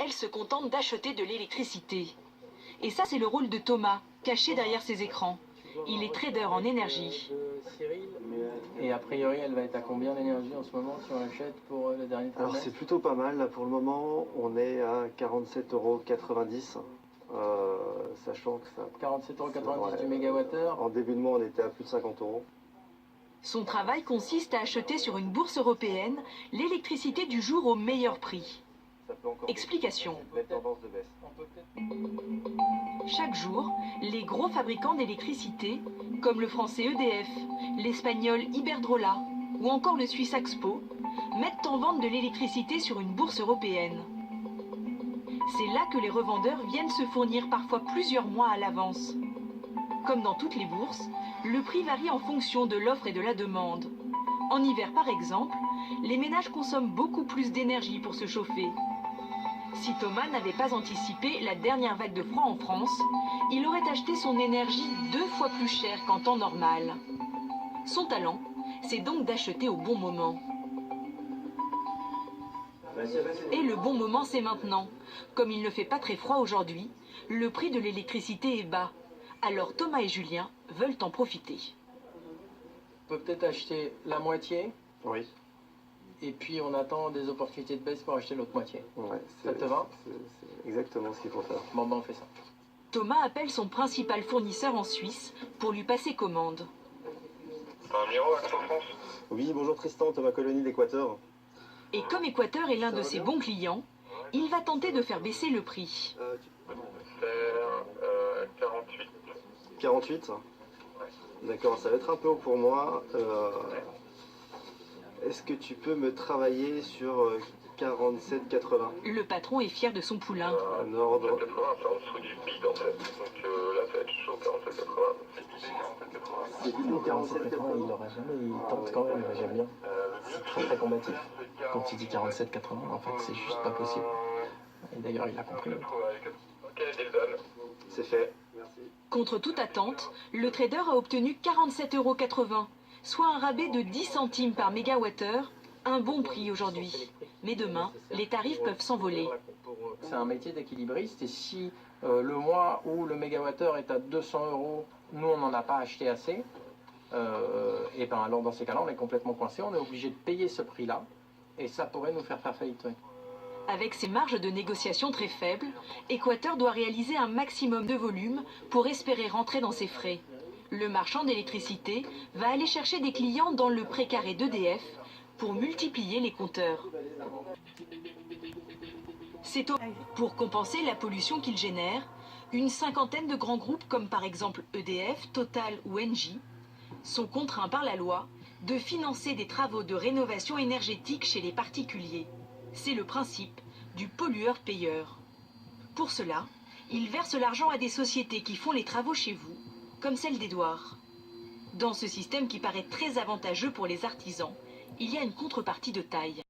elle se contente d'acheter de l'électricité. Et ça, c'est le rôle de Thomas, caché derrière ses écrans. Il est trader en énergie. Et a priori, elle va être à combien d'énergie en ce moment si on l'achète pour le dernier trimestre? Alors c'est plutôt pas mal, là pour le moment on est à 47,90 €, sachant que ça... 47,90 € du mégawattheure. En début de mois on était à plus de 50 €. Son travail consiste à acheter sur une bourse européenne l'électricité du jour au meilleur prix. Explication. Chaque jour, les gros fabricants d'électricité, comme le français EDF, l'espagnol Iberdrola ou encore le suisse Axpo, mettent en vente de l'électricité sur une bourse européenne. C'est là que les revendeurs viennent se fournir parfois plusieurs mois à l'avance. Comme dans toutes les bourses, le prix varie en fonction de l'offre et de la demande. En hiver par exemple, les ménages consomment beaucoup plus d'énergie pour se chauffer. Si Thomas n'avait pas anticipé la dernière vague de froid en France, il aurait acheté son énergie 2 fois plus cher qu'en temps normal. Son talent, c'est donc d'acheter au bon moment. Et le bon moment, c'est maintenant. Comme il ne fait pas très froid aujourd'hui, le prix de l'électricité est bas. Alors Thomas et Julien veulent en profiter. On peut peut-être acheter la moitié. Oui. Et puis on attend des opportunités de baisse pour acheter l'autre moitié. Ouais, ça te va? C'est exactement ce qu'il faut faire. Bon, ben on fait ça. Thomas appelle son principal fournisseur en Suisse pour lui passer commande. Un Miro, Action France. Oui, bonjour Tristan, Thomas Colony d'Équateur. Et comme Équateur est l'un de ses bons clients, il va tenter de faire baisser le prix. C'est 48. 48 ? D'accord, ça va être un peu haut pour moi. Est-ce que tu peux me travailler sur 47,80 ? Le patron est fier de son poulain. Un ordre. 47,80, c'est en dessous du bid en fait. Donc là, ça va être chaud, 47,80. 47,80, il n'aura jamais, il tente quand même, j'aime bien. C'est très très combatif. Quand il dit 47,80, en fait, c'est juste pas possible. Et d'ailleurs, il a compris. Ok, deal done. C'est fait. Merci. Contre toute attente, le trader a obtenu 47,80 €, soit un rabais de 10 centimes par mégawattheure, un bon prix aujourd'hui. Mais demain, les tarifs peuvent s'envoler. C'est un métier d'équilibriste et si le mois où le mégawattheure est à 200 €, nous on n'en a pas acheté assez, et ben alors dans ces cas-là on est complètement coincé, on est obligé de payer ce prix-là et ça pourrait nous faire faillite. Oui. Avec ses marges de négociation très faibles, Équateur doit réaliser un maximum de volume pour espérer rentrer dans ses frais. Le marchand d'électricité va aller chercher des clients dans le précaré d'EDF pour multiplier les compteurs. C'est pour compenser la pollution qu'il génère, une cinquantaine de grands groupes comme par exemple EDF, Total ou Engie sont contraints par la loi de financer des travaux de rénovation énergétique chez les particuliers. C'est le principe du pollueur-payeur. Pour cela, ils versent l'argent à des sociétés qui font les travaux chez vous, comme celle d'Édouard. Dans ce système qui paraît très avantageux pour les artisans, il y a une contrepartie de taille.